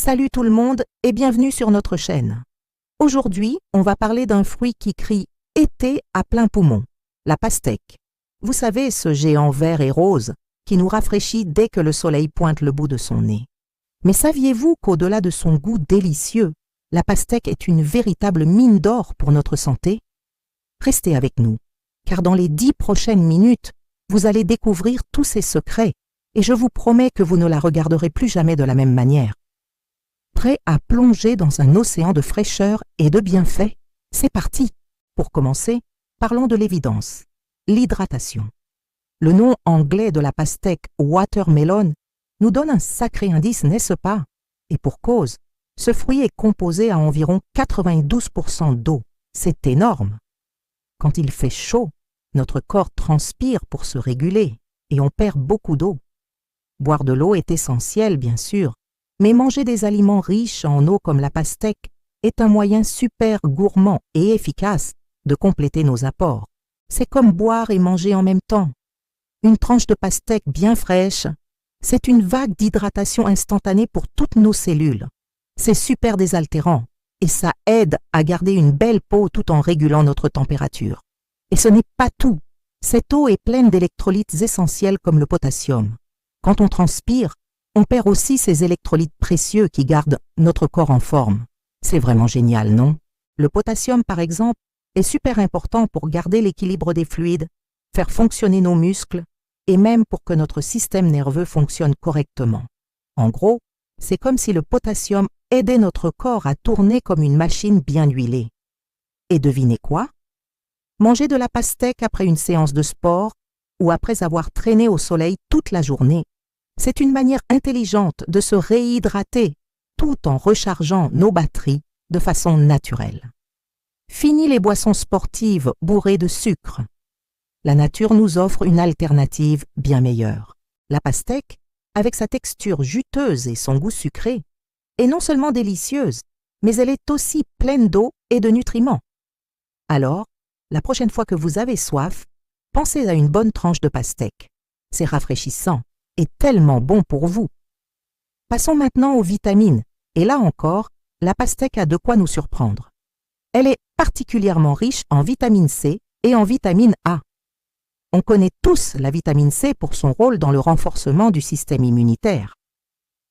Salut tout le monde et bienvenue sur notre chaîne. Aujourd'hui, on va parler d'un fruit qui crie « été » à plein poumon, la pastèque. Vous savez, ce géant vert et rose qui nous rafraîchit dès que le soleil pointe le bout de son nez. Mais saviez-vous qu'au-delà de son goût délicieux, la pastèque est une véritable mine d'or pour notre santé? Restez avec nous, car dans les 10 prochaines minutes, vous allez découvrir tous ses secrets et je vous promets que vous ne la regarderez plus jamais de la même manière. Prêt à plonger dans un océan de fraîcheur et de bienfaits? C'est parti! Pour commencer, parlons de l'évidence, l'hydratation. Le nom anglais de la pastèque watermelon nous donne un sacré indice, n'est-ce pas? Et pour cause, ce fruit est composé à environ 92% d'eau. C'est énorme! Quand il fait chaud, notre corps transpire pour se réguler et on perd beaucoup d'eau. Boire de l'eau est essentiel, bien sûr, mais manger des aliments riches en eau comme la pastèque est un moyen super gourmand et efficace de compléter nos apports. C'est comme boire et manger en même temps. Une tranche de pastèque bien fraîche, c'est une vague d'hydratation instantanée pour toutes nos cellules. C'est super désaltérant et ça aide à garder une belle peau tout en régulant notre température. Et ce n'est pas tout. Cette eau est pleine d'électrolytes essentiels comme le potassium. Quand on transpire, on perd aussi ces électrolytes précieux qui gardent notre corps en forme. C'est vraiment génial, non? Le potassium, par exemple, est super important pour garder l'équilibre des fluides, faire fonctionner nos muscles et même pour que notre système nerveux fonctionne correctement. En gros, c'est comme si le potassium aidait notre corps à tourner comme une machine bien huilée. Et devinez quoi? Manger de la pastèque après une séance de sport ou après avoir traîné au soleil toute la journée, c'est une manière intelligente de se réhydrater tout en rechargeant nos batteries de façon naturelle. Fini les boissons sportives bourrées de sucre. La nature nous offre une alternative bien meilleure. La pastèque, avec sa texture juteuse et son goût sucré, est non seulement délicieuse, mais elle est aussi pleine d'eau et de nutriments. Alors, la prochaine fois que vous avez soif, pensez à une bonne tranche de pastèque. C'est rafraîchissant et tellement bon pour vous. Passons maintenant aux vitamines, et là encore, la pastèque a de quoi nous surprendre. Elle est particulièrement riche en vitamine C et en vitamine A. On connaît tous la vitamine C pour son rôle dans le renforcement du système immunitaire.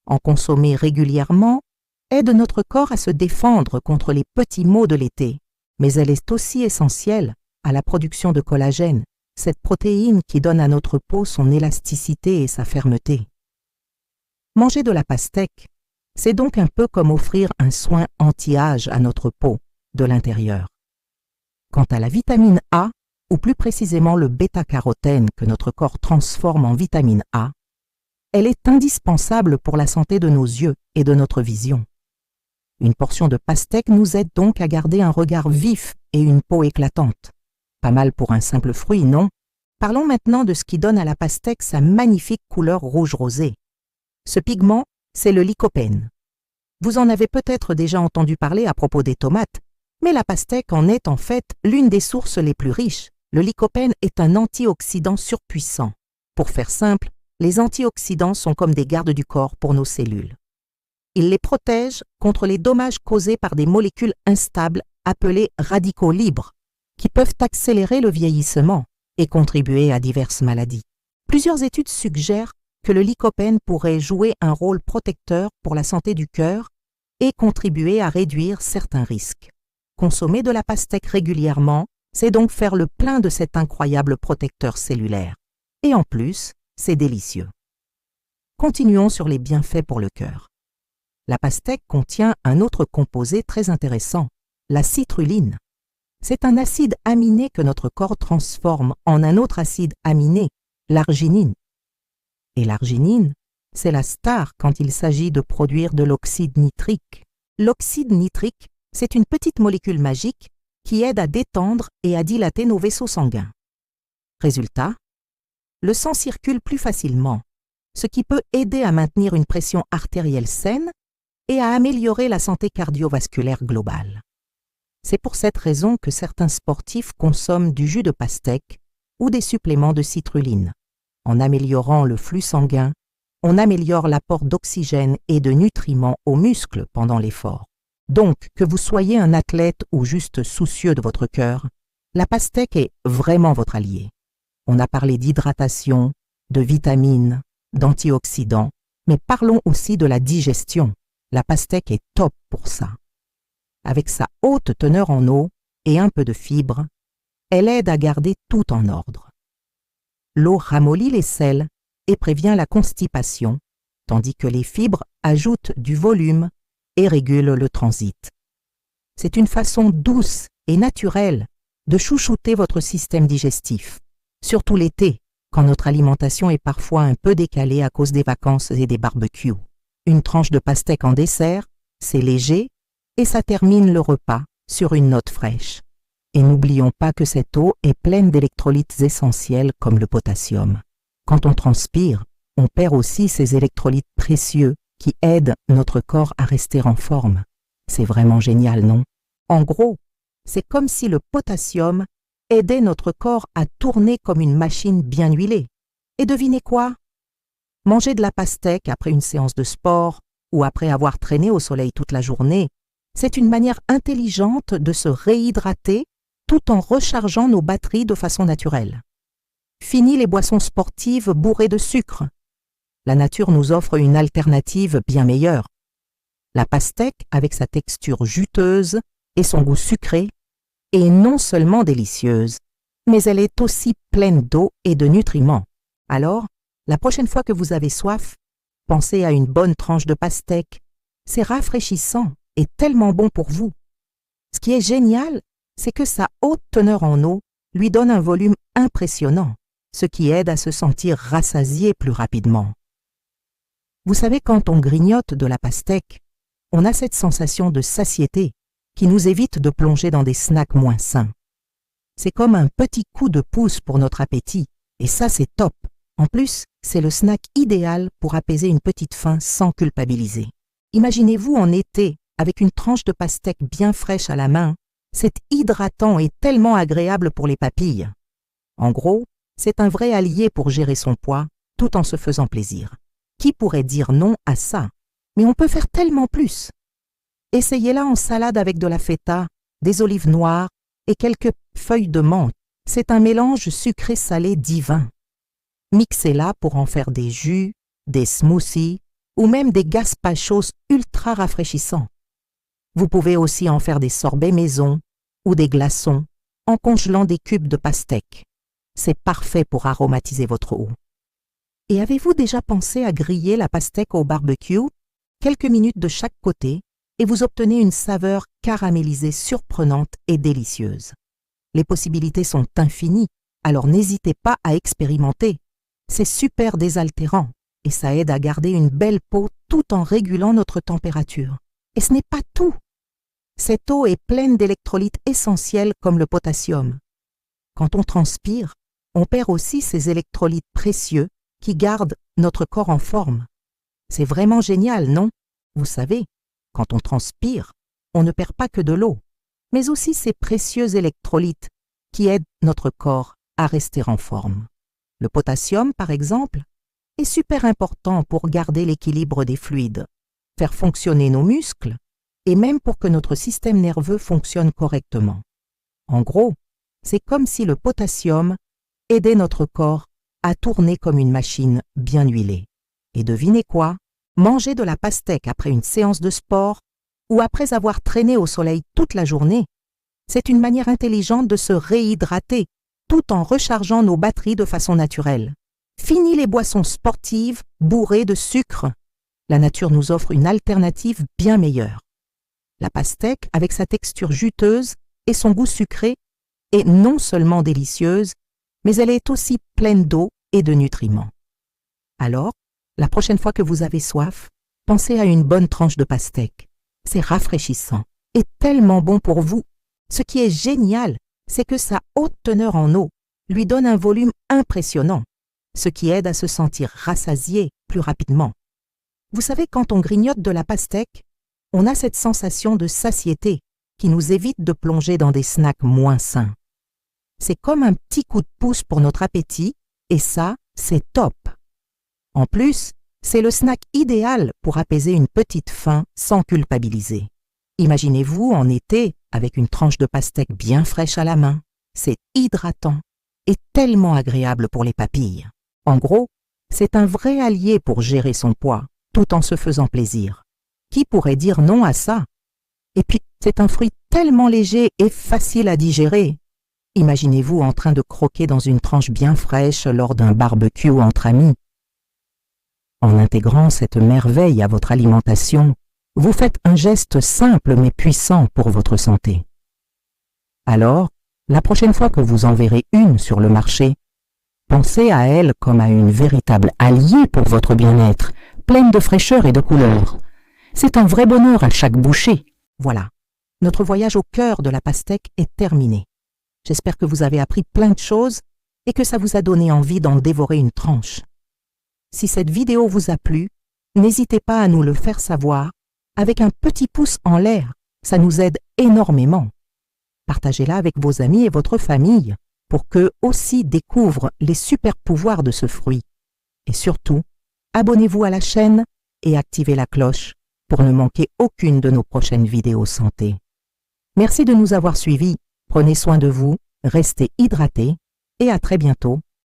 En consommer régulièrement aide notre corps à se défendre contre les petits maux de l'été, mais elle est aussi essentielle à la production de collagène, cette protéine qui donne à notre peau son élasticité et sa fermeté. Manger de la pastèque, c'est donc un peu comme offrir un soin anti-âge à notre peau de l'intérieur. Quant à la vitamine A, ou plus précisément le bêta-carotène que notre corps transforme en vitamine A, elle est indispensable pour la santé de nos yeux et de notre vision. Une portion de pastèque nous aide donc à garder un regard vif et une peau éclatante. Pas mal pour un simple fruit, non? Parlons maintenant de ce qui donne à la pastèque sa magnifique couleur rouge rosé. Ce pigment, c'est le lycopène. Vous en avez peut-être déjà entendu parler à propos des tomates, mais la pastèque en est en fait l'une des sources les plus riches. Le lycopène est un antioxydant surpuissant. Pour faire simple, les antioxydants sont comme des gardes du corps pour nos cellules. Ils les protègent contre les dommages causés par des molécules instables appelées radicaux libres, qui peuvent accélérer le vieillissement et contribuer à diverses maladies. Plusieurs études suggèrent que le lycopène pourrait jouer un rôle protecteur pour la santé du cœur et contribuer à réduire certains risques. Consommer de la pastèque régulièrement, c'est donc faire le plein de cet incroyable protecteur cellulaire. Et en plus, c'est délicieux. Continuons sur les bienfaits pour le cœur. La pastèque contient un autre composé très intéressant, la citrulline. C'est un acide aminé que notre corps transforme en un autre acide aminé, l'arginine. Et l'arginine, c'est la star quand il s'agit de produire de l'oxyde nitrique. L'oxyde nitrique, c'est une petite molécule magique qui aide à détendre et à dilater nos vaisseaux sanguins. Résultat, le sang circule plus facilement, ce qui peut aider à maintenir une pression artérielle saine et à améliorer la santé cardiovasculaire globale. C'est pour cette raison que certains sportifs consomment du jus de pastèque ou des suppléments de citrulline. En améliorant le flux sanguin, on améliore l'apport d'oxygène et de nutriments aux muscles pendant l'effort. Donc, que vous soyez un athlète ou juste soucieux de votre cœur, la pastèque est vraiment votre allié. On a parlé d'hydratation, de vitamines, d'antioxydants, mais parlons aussi de la digestion. La pastèque est top pour ça. Avec sa haute teneur en eau et un peu de fibres, elle aide à garder tout en ordre. L'eau ramollit les selles et prévient la constipation, tandis que les fibres ajoutent du volume et régulent le transit. C'est une façon douce et naturelle de chouchouter votre système digestif, surtout l'été, quand notre alimentation est parfois un peu décalée à cause des vacances et des barbecues. Une tranche de pastèque en dessert, c'est léger et ça termine le repas sur une note fraîche. Et n'oublions pas que cette eau est pleine d'électrolytes essentiels comme le potassium. Quand on transpire, on perd aussi ces électrolytes précieux qui aident notre corps à rester en forme. C'est vraiment génial, non? En gros, c'est comme si le potassium aidait notre corps à tourner comme une machine bien huilée. Et devinez quoi? Manger de la pastèque après une séance de sport ou après avoir traîné au soleil toute la journée, c'est une manière intelligente de se réhydrater tout en rechargeant nos batteries de façon naturelle. Fini les boissons sportives bourrées de sucre. La nature nous offre une alternative bien meilleure. La pastèque, avec sa texture juteuse et son goût sucré, est non seulement délicieuse, mais elle est aussi pleine d'eau et de nutriments. Alors, la prochaine fois que vous avez soif, pensez à une bonne tranche de pastèque. C'est rafraîchissant et tellement bon pour vous. Ce qui est génial, c'est que sa haute teneur en eau lui donne un volume impressionnant, ce qui aide à se sentir rassasié plus rapidement. Vous savez, quand on grignote de la pastèque, on a cette sensation de satiété qui nous évite de plonger dans des snacks moins sains. C'est comme un petit coup de pouce pour notre appétit, et ça c'est top. En plus, c'est le snack idéal pour apaiser une petite faim sans culpabiliser. Imaginez-vous en été, avec une tranche de pastèque bien fraîche à la main, c'est hydratant et tellement agréable pour les papilles. En gros, c'est un vrai allié pour gérer son poids, tout en se faisant plaisir. Qui pourrait dire non à ça? Mais on peut faire tellement plus. Essayez-la en salade avec de la feta, des olives noires et quelques feuilles de menthe. C'est un mélange sucré-salé divin. Mixez-la pour en faire des jus, des smoothies ou même des gazpachos ultra rafraîchissants. Vous pouvez aussi en faire des sorbets maison ou des glaçons en congelant des cubes de pastèque. C'est parfait pour aromatiser votre eau. Et avez-vous déjà pensé à griller la pastèque au barbecue? Quelques minutes de chaque côté et vous obtenez une saveur caramélisée surprenante et délicieuse. Les possibilités sont infinies, alors n'hésitez pas à expérimenter. C'est super désaltérant et ça aide à garder une belle peau tout en régulant notre température. Et ce n'est pas tout. Cette eau est pleine d'électrolytes essentiels comme le potassium. Quand on transpire, on perd aussi ces électrolytes précieux qui gardent notre corps en forme. C'est vraiment génial, non? Vous savez, quand on transpire, on ne perd pas que de l'eau, mais aussi ces précieux électrolytes qui aident notre corps à rester en forme. Le potassium, par exemple, est super important pour garder l'équilibre des fluides, faire fonctionner nos muscles et même pour que notre système nerveux fonctionne correctement. En gros, c'est comme si le potassium aidait notre corps à tourner comme une machine bien huilée. Et devinez quoi? Manger de la pastèque après une séance de sport ou après avoir traîné au soleil toute la journée, c'est une manière intelligente de se réhydrater tout en rechargeant nos batteries de façon naturelle. Fini les boissons sportives bourrées de sucre. La nature nous offre une alternative bien meilleure. La pastèque, avec sa texture juteuse et son goût sucré, est non seulement délicieuse, mais elle est aussi pleine d'eau et de nutriments. Alors, la prochaine fois que vous avez soif, pensez à une bonne tranche de pastèque. C'est rafraîchissant et tellement bon pour vous. Ce qui est génial, c'est que sa haute teneur en eau lui donne un volume impressionnant, ce qui aide à se sentir rassasié plus rapidement. Vous savez, quand on grignote de la pastèque, on a cette sensation de satiété qui nous évite de plonger dans des snacks moins sains. C'est comme un petit coup de pouce pour notre appétit et ça, c'est top. En plus, C'est le snack idéal pour apaiser une petite faim sans culpabiliser. Imaginez-vous en été avec une tranche de pastèque bien fraîche à la main. C'est hydratant et tellement agréable pour les papilles. En gros, c'est un vrai allié pour gérer son poids tout en se faisant plaisir. Qui pourrait dire non à ça? Et puis, c'est un fruit tellement léger et facile à digérer. Imaginez-vous en train de croquer dans une tranche bien fraîche lors d'un barbecue entre amis. En intégrant cette merveille à votre alimentation, vous faites un geste simple mais puissant pour votre santé. Alors, la prochaine fois que vous en verrez une sur le marché, pensez à elle comme à une véritable alliée pour votre bien-être, pleine de fraîcheur et de couleur. C'est un vrai bonheur à chaque bouchée. Voilà, notre voyage au cœur de la pastèque est terminé. J'espère que vous avez appris plein de choses et que ça vous a donné envie d'en dévorer une tranche. Si cette vidéo vous a plu, n'hésitez pas à nous le faire savoir avec un petit pouce en l'air, ça nous aide énormément. Partagez-la avec vos amis et votre famille pour qu'eux aussi découvrent les super pouvoirs de ce fruit. Et surtout, abonnez-vous à la chaîne et activez la cloche pour ne manquer aucune de nos prochaines vidéos santé. Merci de nous avoir suivis, prenez soin de vous, restez hydratés et à très bientôt